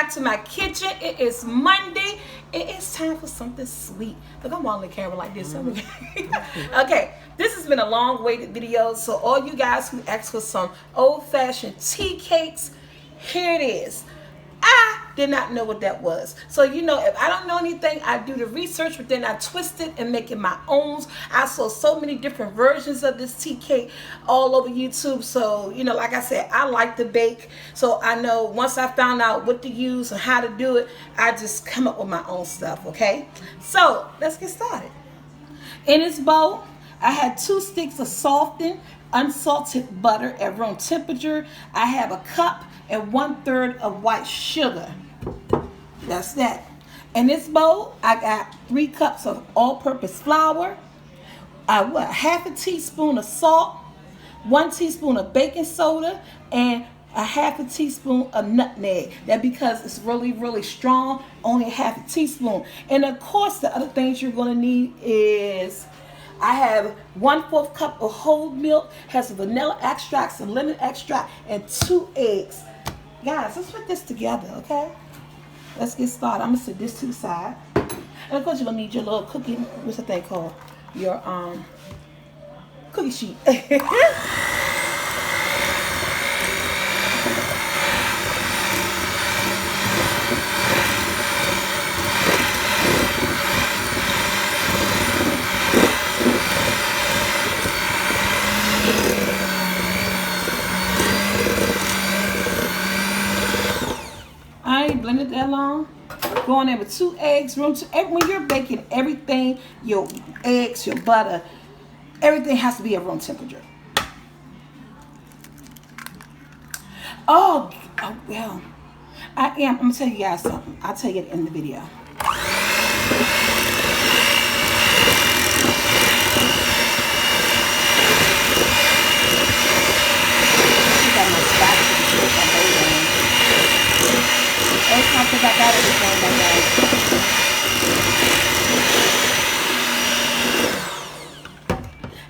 back to my kitchen. It is Monday. It is time for something sweet. Look, I'm on the camera like this. Okay, this has been a long-awaited video. So all you guys who asked for some old-fashioned tea cakes, here it is. I did not know what that was. So, you know, if I don't know anything, I do the research, but then I twist it and make it my own. I saw so many different versions of this tea cake all over YouTube. So, you know, like I said, I like to bake. So I know once I found out what to use and how to do it, I just come up with my own stuff, okay? So, let's get started. In this bowl, I had 2 sticks of softened, unsalted butter at room temperature. I have a cup and 1/3 of white sugar. That's that. In this bowl, I got 3 cups of all-purpose flour, half a teaspoon of salt, 1 teaspoon of baking soda, and a half a teaspoon of nutmeg. That because it's really, really strong, only half a teaspoon. And of course, the other things you're going to need is I have 1/4 cup of whole milk, has some vanilla extract, some lemon extract, and 2 eggs. Guys, let's put this together, okay? Let's get started. I'm gonna set this to the side. And of course you're gonna need your little cookie, what's the thing called? Your cookie sheet. I ain't blended that long. Go in there with 2 eggs. When you're baking everything, your eggs, your butter, everything has to be at room temperature. Oh well, I'm gonna tell you guys something. I'll tell you it in the video. Because I got everything.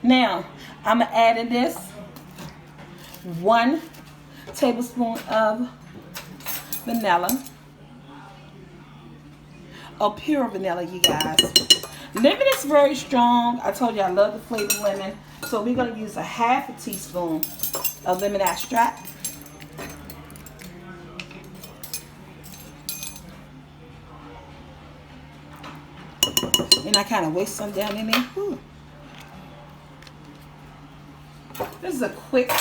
Now, I'm going to add in this 1 tablespoon of vanilla. A pure vanilla, you guys. Lemon is very strong. I told you I love the flavor of lemon. So we're going to use a half a teaspoon of lemon extract. And I kind of waste some down in there. Whew. This is a quick,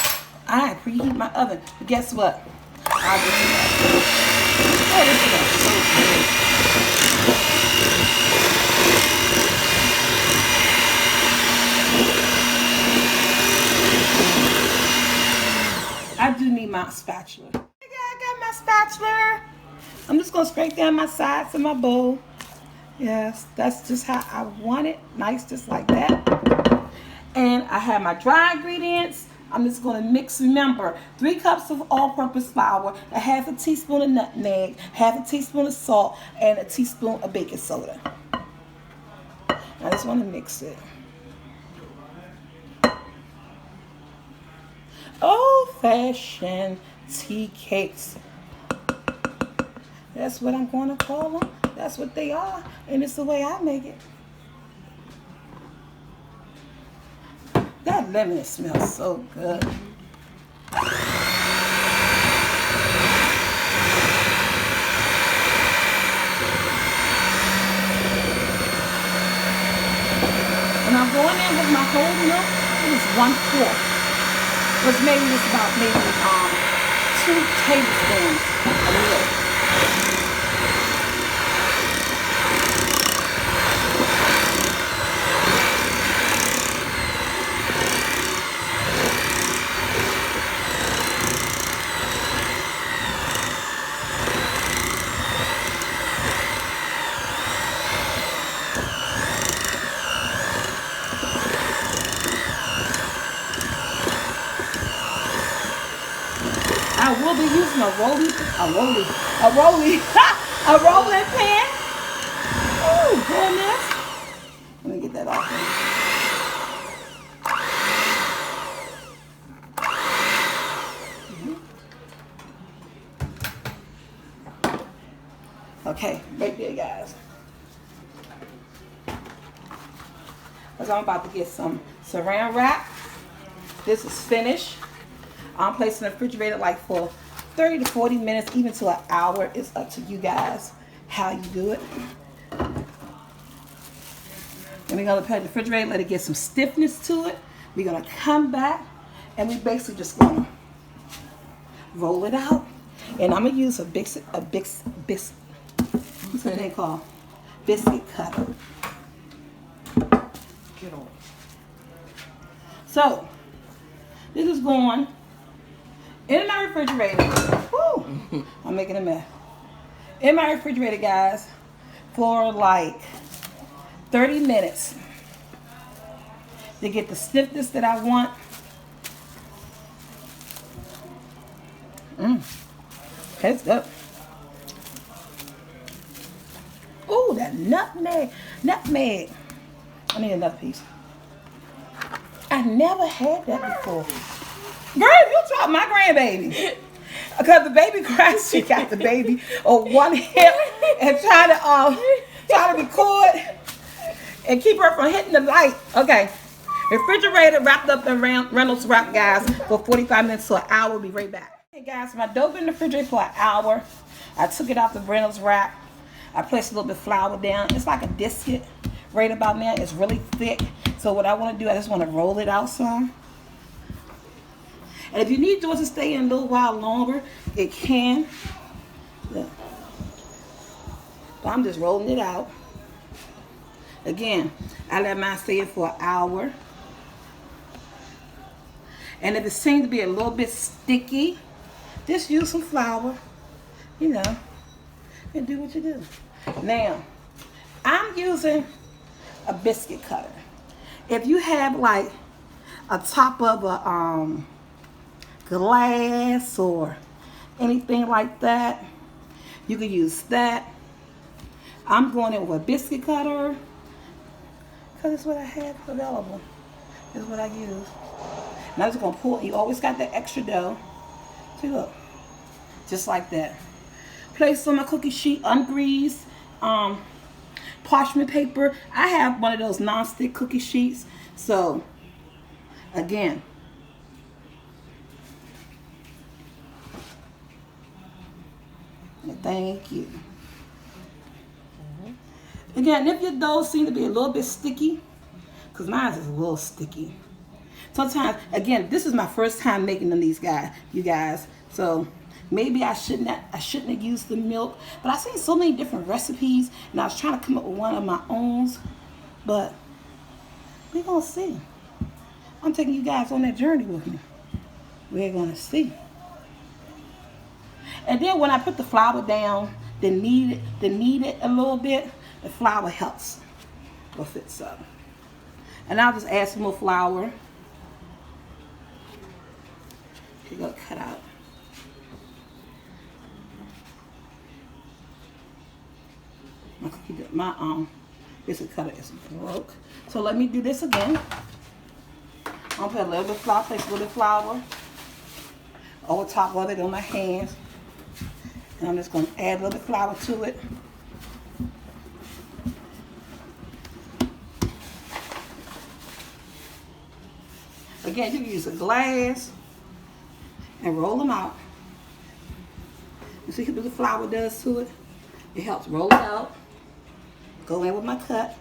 I preheat my oven. But guess what? I'll get to that. Oh, this is so good. I do need my spatula. I got my spatula. I'm just going to scrape down my sides of my bowl. Yes, that's just how I want it. Nice, just like that. And I have my dry ingredients. I'm just going to mix. Remember, 3 cups of all-purpose flour, a half a teaspoon of nutmeg, half a teaspoon of salt, and a teaspoon of baking soda. I just want to mix it. Old-fashioned tea cakes. That's what I'm going to call them. That's what they are, and it's the way I make it. That lemon smells so good. And I'm going in with my whole milk. It is 1/4. Which maybe it's about 2 tablespoons of milk. I will be using a rolling pan. Oh, goodness. Let me get that off. Okay, right there, guys. Because I'm about to get some saran wrap. This is finished. I'm placing in the refrigerator like for 30 to 40 minutes, even to an hour. It's up to you guys how you do it. And we're going to put it in the refrigerator, let it get some stiffness to it. We're going to come back and we basically just going to roll it out. And I'm going to use what's the thing called? Biscuit cutter. Get on. So, this is going in my refrigerator. Woo! I'm making a mess. In my refrigerator, guys, for like 30 minutes to get the stiffness that I want. That's good. Ooh, that nutmeg. Nutmeg. I need another piece. I never had that before. Girl, you taught my grandbaby. Because the baby cries, she got the baby on one hip and trying to record and keep her from hitting the light. Okay. Refrigerator wrapped up in Reynolds wrap, guys, for 45 minutes to an hour. We'll be right back. Hey guys, my dough been in the refrigerator for an hour. I took it out the Reynolds wrap. I placed a little bit of flour down. It's like a biscuit right about now. It's really thick. So what I want to do, I just want to roll it out some. And if you need yours to stay in a little while longer, it can. Look. But I'm just rolling it out. Again, I let mine stay in for an hour. And if it seems to be a little bit sticky, just use some flour, you know, and do what you do. Now, I'm using a biscuit cutter. If you have like a top of a glass or anything like that, you can use that. I'm going in with a biscuit cutter because it's what I have available. This is what I use. And I'm just going to pull. You always got that extra dough. See, look. Just like that. Place on my cookie sheet, ungreased, parchment paper. I have one of those non-stick cookie sheets. So, again. Thank you. Again, if your dough seems to be a little bit sticky, because mine is a little sticky. Sometimes, again, this is my first time making them, you guys. So maybe I shouldn't have used the milk. But I've seen so many different recipes, and I was trying to come up with one of my own. But we're gonna see. I'm taking you guys on that journey with me. We're gonna see. And then when I put the flour down, the knead it a little bit, the flour helps with it up. And I'll just add some more flour. You're gonna cut out. My biscuit cutter is broke. So let me do this again. I'll put a little bit of flour, place a little bit of flour over top of it on my hands. And I'm just going to add a little bit of flour to it. Again, you can use a glass and roll them out. You see what the flour does to it? It helps roll it out. Go in with my cut.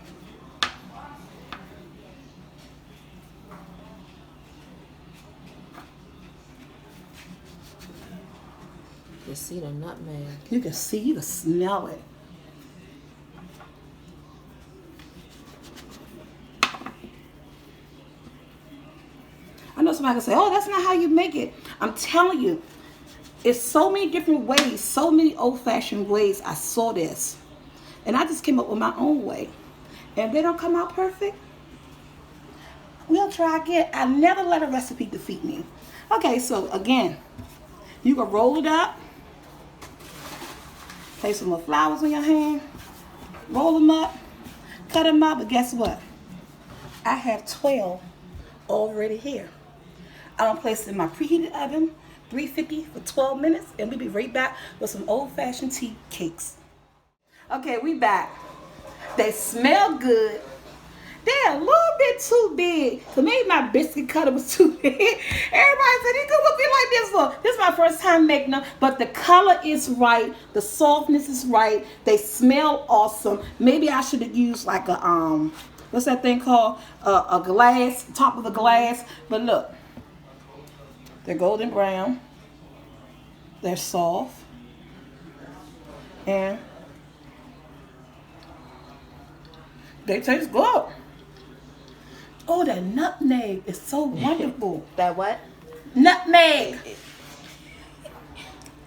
You see the nutmeg. You can see, you can smell it. I know somebody can say, oh, that's not how you make it. I'm telling you, it's so many different ways, so many old-fashioned ways I saw this. And I just came up with my own way. And if they don't come out perfect, we'll try again. I never let a recipe defeat me. Okay, so again, you can roll it up. Place some more flowers on your hand. Roll them up. Cut them up. But guess what? I have 12 already here. I'm going to place it in my preheated oven, 350 for 12 minutes. And we'll be right back with some old-fashioned tea cakes. Okay, we back. They smell good. They're a little bit too big. So maybe my biscuit cutter was too big. Everybody said it could be like this. Look, this is my first time making them, but the color is right. The softness is right. They smell awesome. Maybe I should have used like a what's that thing called? A glass, top of a glass. But look, they're golden brown. They're soft. And they taste good. Oh, that nutmeg is so wonderful. That what? Nutmeg.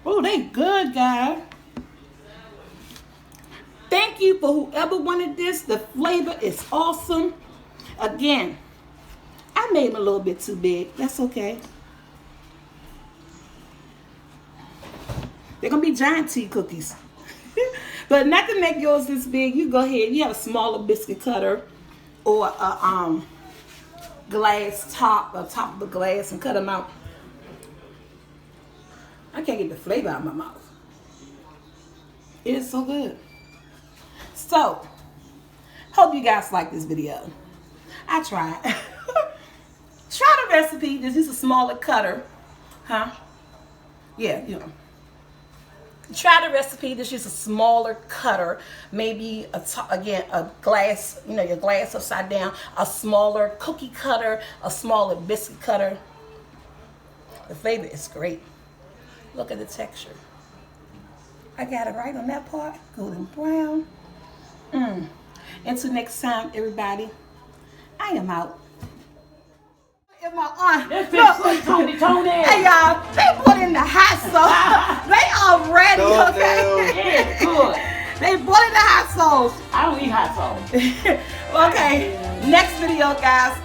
Oh, they good, guys. Thank you for whoever wanted this. The flavor is awesome. Again, I made them a little bit too big. That's okay. They're going to be giant tea cookies. But not to make yours this big, you go ahead. You have a smaller biscuit cutter or a glass top of a glass and cut them out. I can't get the flavor out of my mouth. It is so good. So, hope you guys like this video. I tried. Try the recipe. Just use a smaller cutter. Huh? Yeah, you know. Try the recipe. Just use a smaller cutter. Maybe a glass, you know, your glass upside down. A smaller cookie cutter. A smaller biscuit cutter. The flavor is great. Look at the texture. I got it right on that part. Golden brown. Until next time, everybody. I am out. In my aunt. Look, Tony. hey y'all, they put in the hot sauce. They are ready, okay? Yeah, good. They put in the hot sauce. I don't eat hot sauce. Okay, next video, guys.